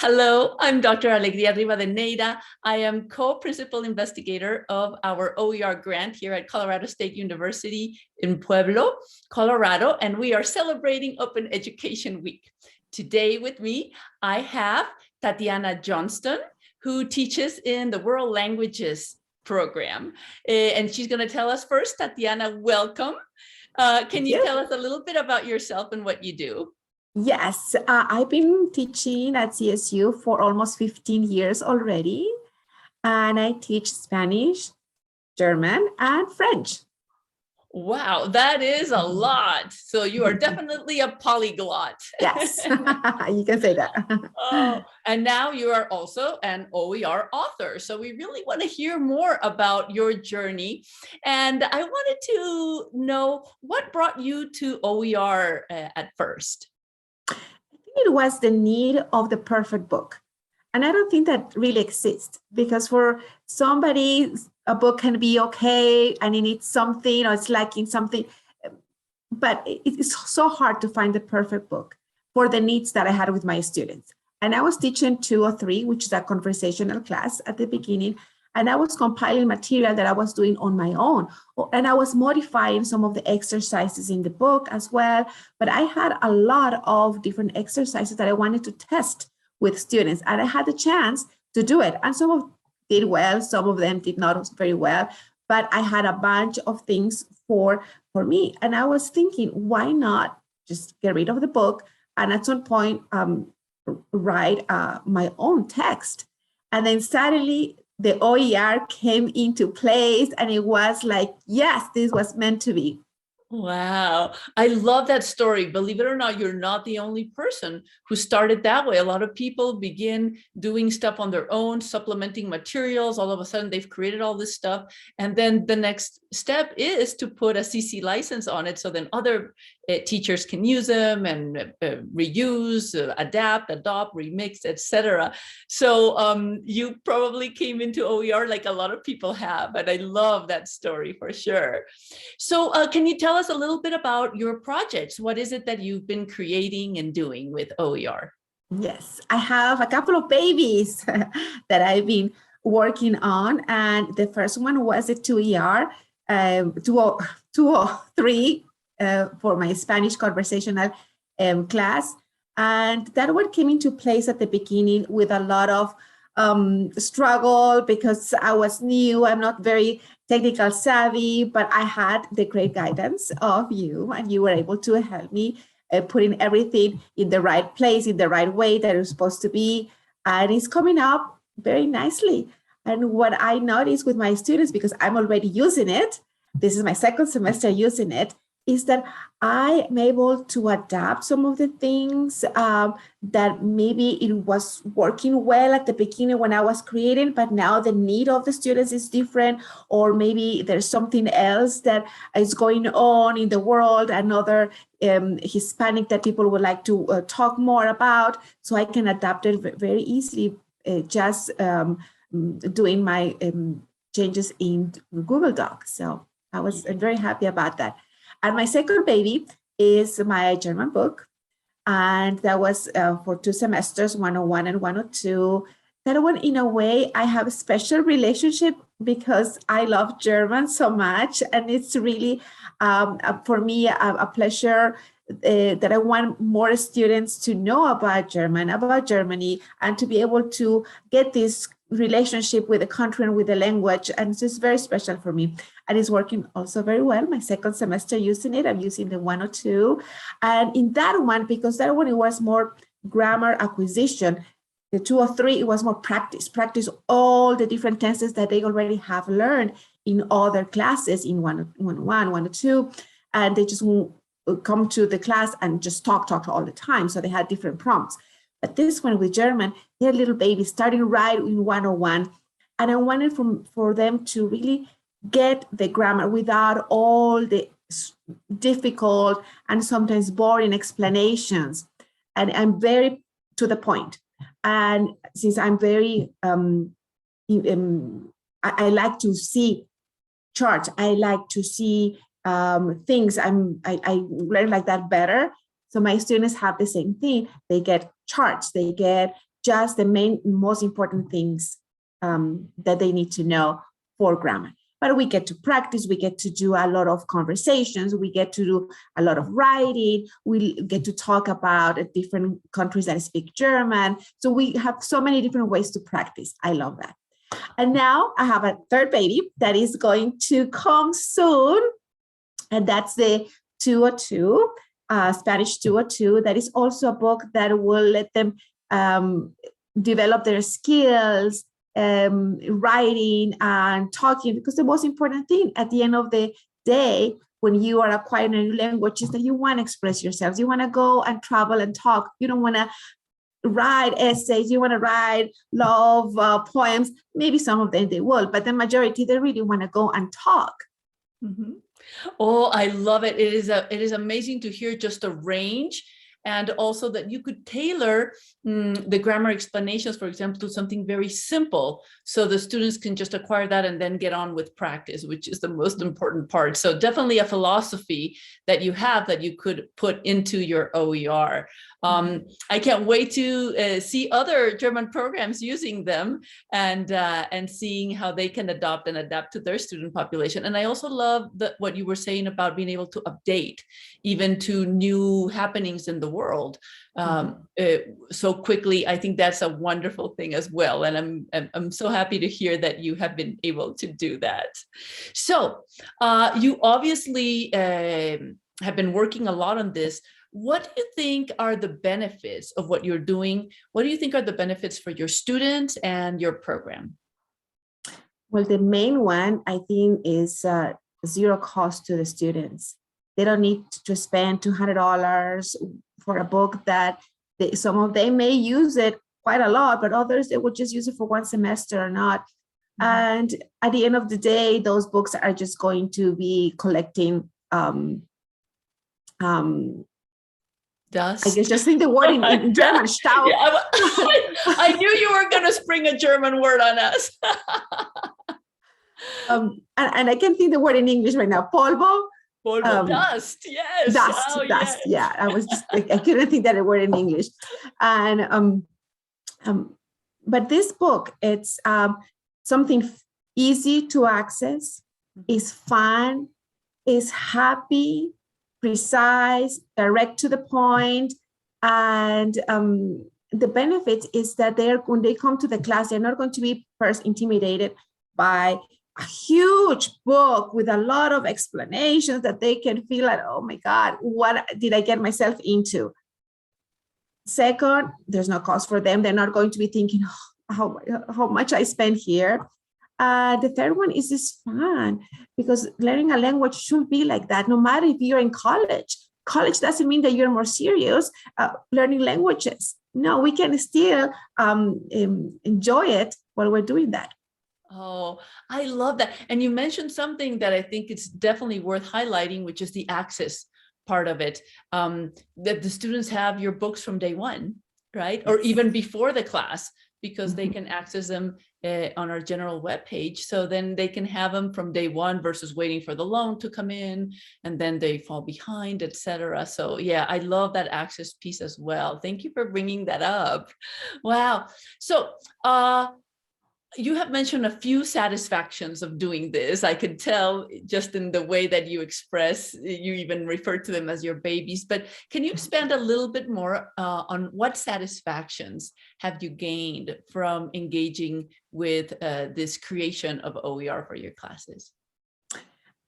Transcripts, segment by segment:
Hello, I'm Dr. Alegría Rivadeneira. I am co-principal investigator of our OER grant here at Colorado State University in Pueblo, Colorado, and we are celebrating Open Education Week. Today with me, I have Tatiana Johnston, who teaches in the World Languages program. And she's going to tell us first. Tatiana, welcome. Can you tell us a little bit about yourself and what you do? Yes, I've been teaching at CSU for almost 15 years already, and I teach Spanish, German, and French. Wow, that is a lot. So you are definitely a polyglot. Yes, you can say that. Oh, and now you are also an OER author. So we really want to hear more about your journey. And I wanted to know what brought you to OER at first. It was the need of the perfect book. And I don't think that really exists, because for somebody, a book can be okay and it needs something or it's lacking something. But it's so hard to find the perfect book for the needs that I had with my students. And I was teaching 2 or 3, which is a conversational class at the beginning. And I was compiling material that I was doing on my own. And I was modifying some of the exercises in the book as well. But I had a lot of different exercises that I wanted to test with students. And I had the chance to do it. And some of them did well, some of them did not very well. But I had a bunch of things for me. And I was thinking, why not just get rid of the book and at some point write my own text? And then suddenly, the OER came into place and it was like, yes, this was meant to be. Wow. I love that story. Believe it or not, you're not the only person who started that way. A lot of people begin doing stuff on their own, supplementing materials. All of a sudden, they've created all this stuff. And then the next step is to put a CC license on it so then other teachers can use them and reuse, adapt, adopt, remix, etc. So you probably came into OER like a lot of people have, and I love that story for sure. So can you tell us a little bit about your projects? What is it that you've been creating and doing with OER? Yes, I have a couple of babies that I've been working on, and the first one was a 2ER, 203 for my Spanish conversational class. And that one came into place at the beginning with a lot of struggle because I was new. I'm not very technical savvy, but I had the great guidance of you, and you were able to help me putting everything in the right place, in the right way that it's supposed to be. And it's coming up very nicely. And what I noticed with my students, because I'm already using it, this is my second semester using it, is that I am able to adapt some of the things that maybe it was working well at the beginning when I was creating, but now the need of the students is different, or maybe there's something else that is going on in the world, another Hispanic that people would like to talk more about. So I can adapt it very easily, just doing my changes in Google Docs. So I was very happy about that. And my second baby is my German book. And that was for 2 semesters, 101 and 102. That one, in a way, I have a special relationship because I love German so much. And it's really, for me, a pleasure that I want more students to know about German, about Germany, and to be able to get this relationship with the country and with the language. And it's just very special for me. And it's working also very well. My second semester using it, I'm using the 102. And in that one, because that one, it was more grammar acquisition. The 203, it was more practice all the different tenses that they already have learned in other classes in 101, 102. And they just come to the class and just talk all the time. So they had different prompts. But this one with German, they're little babies starting right in 101. And I wanted for them to really get the grammar without all the difficult and sometimes boring explanations. And I'm very to the point. And since I'm very, I like to see charts. I like to see things. I learn like that better. So my students have the same thing. They get charts, they get just the most important things that they need to know for grammar. But we get to practice, we get to do a lot of conversations, we get to do a lot of writing, we get to talk about different countries that speak German. So we have so many different ways to practice. I love that. And now I have a third baby that is going to come soon. And that's the 202, Spanish 202. That is also a book that will let them develop their skills, writing and talking, because the most important thing at the end of the day, when you are acquiring a new language, is that you want to express yourselves. You want to go and travel and talk. You don't want to write essays. You want to write love poems. Maybe some of them they will, but the majority, they really want to go and talk. Mm-hmm. Oh, I love it. It is amazing to hear just a range, and also that you could tailor the grammar explanations, for example, to something very simple, so the students can just acquire that and then get on with practice, which is the most important part. So definitely a philosophy that you have that you could put into your OER. I can't wait to see other German programs using them and seeing how they can adopt and adapt to their student population. And I also love what you were saying about being able to update even to new happenings in the world so quickly. I think that's a wonderful thing as well. And I'm so happy to hear that you have been able to do that. So you obviously have been working a lot on this. What do you think are the benefits of what you're doing? What do you think are the benefits for your students and your program? Well, the main one, I think, is zero cost to the students. They don't need to spend $200 for a book that some of them may use it quite a lot, but others, they would just use it for one semester or not. And at the end of the day, those books are just going to be collecting dust. I guess just think the word in German, Staub. Yeah, I knew you were going to spring a German word on us. And I can't think the word in English right now. Polvo. Dust. Yes. Dust. Oh, dust. yes. Yeah. I was just I couldn't think that word in English. And but this book, it's something easy to access, is fun, is happy, precise, direct to the point, and the benefits is that when they come to the class, they're not going to be first intimidated by a huge book with a lot of explanations that they can feel like, oh my God, what did I get myself into? Second, there's no cost for them. They're not going to be thinking how much I spend here. The third one is just fun, because learning a language should be like that. No matter if you're in college, college doesn't mean that you're more serious learning languages. No, we can still enjoy it while we're doing that. Oh, I love that. And you mentioned something that I think it's definitely worth highlighting, which is the access part of it, that the students have your books from day one, right? Or even before the class, because they can access them on our general webpage. So then they can have them from day one versus waiting for the loan to come in, and then they fall behind, etc. So yeah, I love that access piece as well. Thank you for bringing that up. Wow. So you have mentioned a few satisfactions of doing this. I could tell just in the way that you express, you even refer to them as your babies, but can you expand a little bit more on what satisfactions have you gained from engaging with this creation of OER for your classes?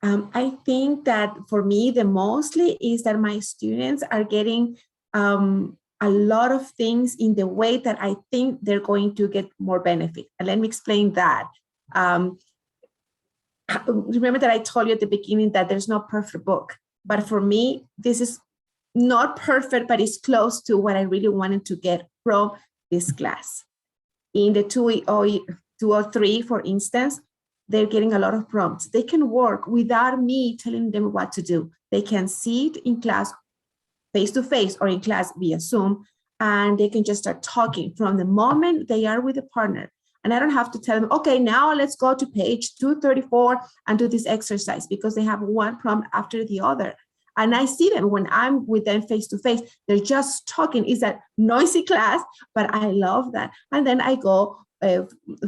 I think that for me, the mostly is that my students are getting a lot of things in the way that I think they're going to get more benefit. And let me explain that. Remember that I told you at the beginning that there's no perfect book, but for me, this is not perfect, but it's close to what I really wanted to get from this class. In the 203, for instance, they're getting a lot of prompts. They can work without me telling them what to do. They can see it in class face-to-face or in class via Zoom, and they can just start talking from the moment they are with a partner. And I don't have to tell them, okay, now let's go to page 234 and do this exercise, because they have one prompt after the other. And I see them when I'm with them face to face, they're just talking. It's a noisy class, but I love that. And then I go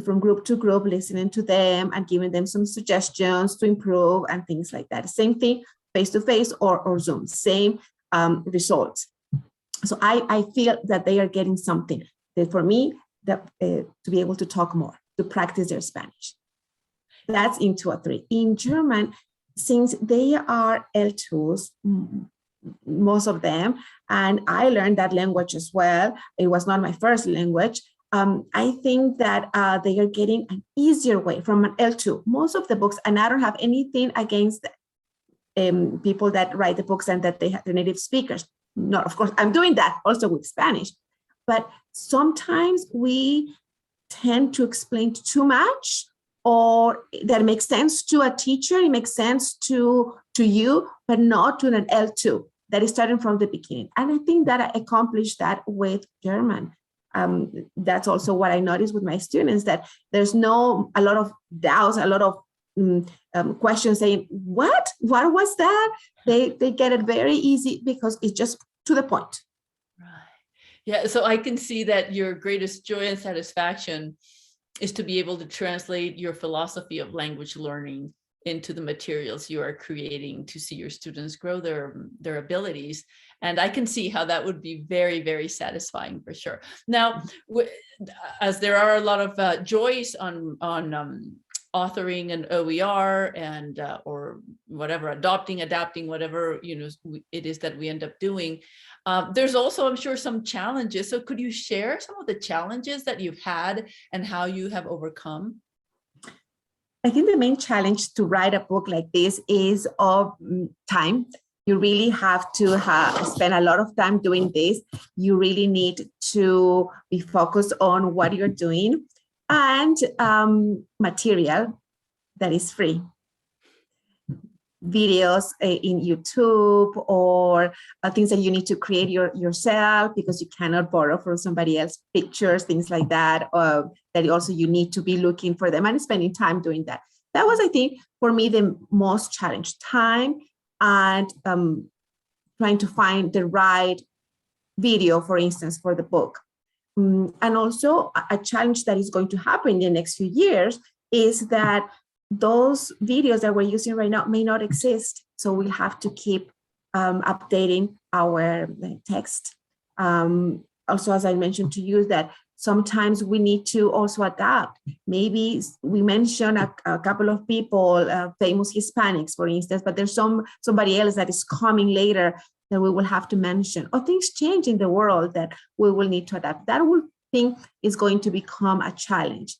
from group to group, listening to them and giving them some suggestions to improve and things like that. Same thing, face to face or Zoom, same results. So I feel that they are getting something that for me, that to be able to talk more, to practice their Spanish. That's in 2 or 3. In German, since they are L2s, most of them, and I learned that language as well. It was not my first language. I think that they are getting an easier way from an L2. Most of the books, and I don't have anything against people that write the books and that they have the native speakers. No, of course, I'm doing that also with Spanish. But sometimes we tend to explain too much, or that makes sense to a teacher, it makes sense to you, but not to an L2 that is starting from the beginning. And I think that I accomplished that with German. That's also what I noticed with my students, that there's a lot of doubts, a lot of questions saying, what was that? They get it very easy because it's just to the point. Right. Yeah, so I can see that your greatest joy and satisfaction is to be able to translate your philosophy of language learning into the materials you are creating to see your students grow their abilities. And I can see how that would be very, very satisfying for sure. Now, as there are a lot of joys on authoring an OER and or whatever, adapting, whatever it is that we end up doing. There's also, I'm sure, some challenges. So could you share some of the challenges that you've had and how you have overcome? I think the main challenge to write a book like this is of time. You really have to spend a lot of time doing this. You really need to be focused on what you're doing, and material that is free. Videos in YouTube, or things that you need to create yourself because you cannot borrow from somebody else, pictures, things like that, that also you need to be looking for them and spending time doing that. That was, I think, for me, the most challenge, time and trying to find the right video, for instance, for the book. And also a challenge that is going to happen in the next few years is that those videos that we're using right now may not exist. So we have to keep updating our text. Also, as I mentioned to you, that sometimes we need to also adapt. Maybe we mentioned a couple of people, famous Hispanics, for instance, but there's somebody else that is coming later that we will have to mention, or things change in the world that we will need to adapt. That whole thing is going to become a challenge.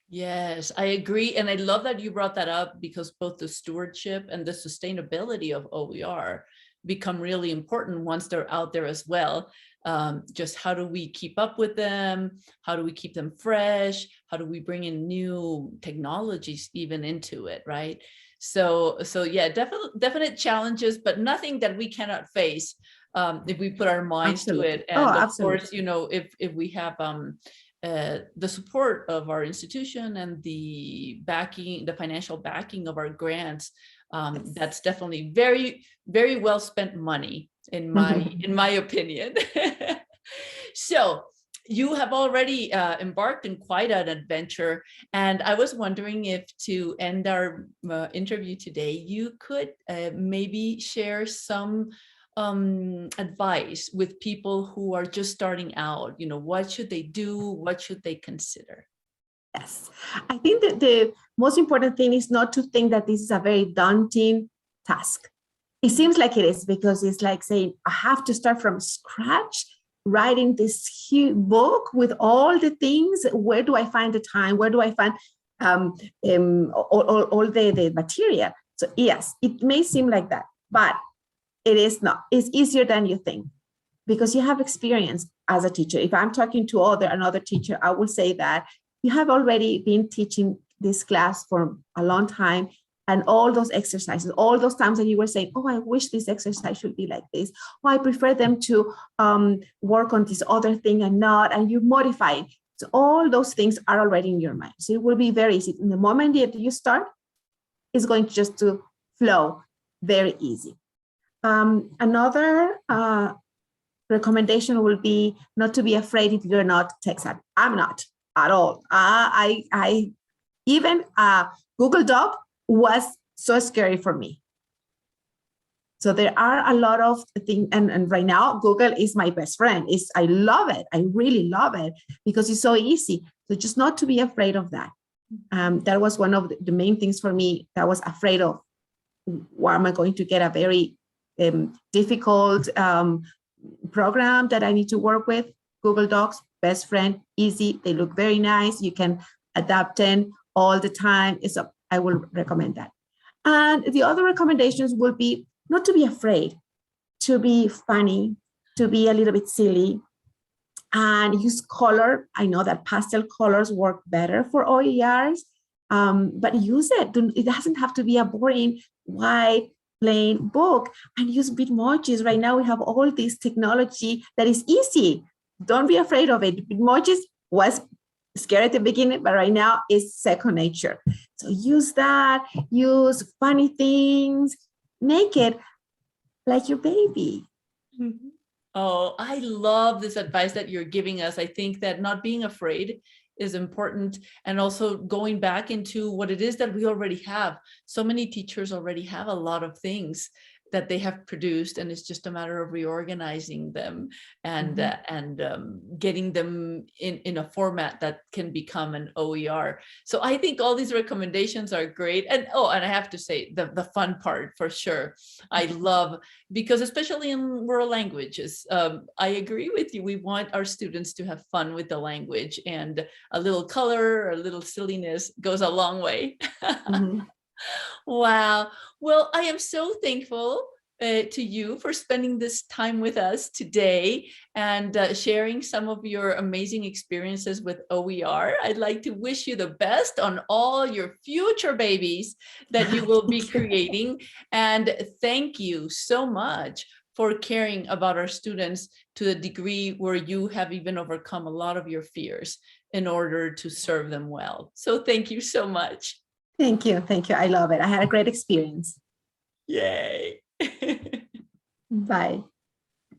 Yes, I agree. And I love that you brought that up, because both the stewardship and the sustainability of OER become really important once they're out there as well. Just how do we keep up with them? How do we keep them fresh? How do we bring in new technologies even into it, right? So yeah, definite challenges, but nothing that we cannot face if we put our minds to it. And of course, if we have the support of our institution and the financial backing of our grants, that's definitely very, very well spent money in my opinion. So you have already embarked in quite an adventure, and I was wondering if, to end our interview today, you could maybe share some advice with people who are just starting out. What should they do? What should they consider? Yes, I think that the most important thing is not to think that this is a very daunting task. It seems like it is, because it's like saying, I have to start from scratch, writing this huge book with all the things. Where do I find the time? Where do I find all the material? So yes, it may seem like that, but it is not. It's easier than you think, because you have experience as a teacher. If I'm talking to another teacher, I will say that you have already been teaching this class for a long time, and all those exercises, all those times that you were saying, oh, I wish this exercise should be like this, or I prefer them to work on this other thing and not, and you modify it. So all those things are already in your mind. So it will be very easy. In the moment that you start, it's going to just to flow very easy. Another recommendation will be not to be afraid if you're not tech savvy. I'm not at all. I even Google Doc was so scary for me. So there are a lot of things, and right now Google is my best friend. I love it. I really love it because it's so easy. So just not to be afraid of that. That was one of the main things for me that I was afraid of. Why am I going to get a very difficult program that I need to work with? Google Docs, best friend, easy. They look very nice. You can adapt them all the time. I will recommend that. And the other recommendations will be not to be afraid, to be funny, to be a little bit silly, and use color. I know that pastel colors work better for OERs, but use it. It doesn't have to be a boring, white, plain book. And use Bitmojis. Right now we have all this technology that is easy. Don't be afraid of it. Bitmojis was scary at the beginning, but right now it's second nature. So use that, use funny things, make it like your baby. Mm-hmm. Oh, I love this advice that you're giving us. I think that not being afraid is important, and also going back into what it is that we already have. So many teachers already have a lot of things that they have produced, and it's just a matter of reorganizing them and getting them in a format that can become an OER. So I think all these recommendations are great. And and I have to say the fun part for sure. I love, because especially in rural languages, I agree with you. We want our students to have fun with the language, and a little color, a little silliness goes a long way. Wow. Well, I am so thankful to you for spending this time with us today and sharing some of your amazing experiences with OER. I'd like to wish you the best on all your future babies that you will be creating. And thank you so much for caring about our students to the degree where you have even overcome a lot of your fears in order to serve them well. So thank you so much. Thank you. Thank you. I love it. I had a great experience. Yay. Bye.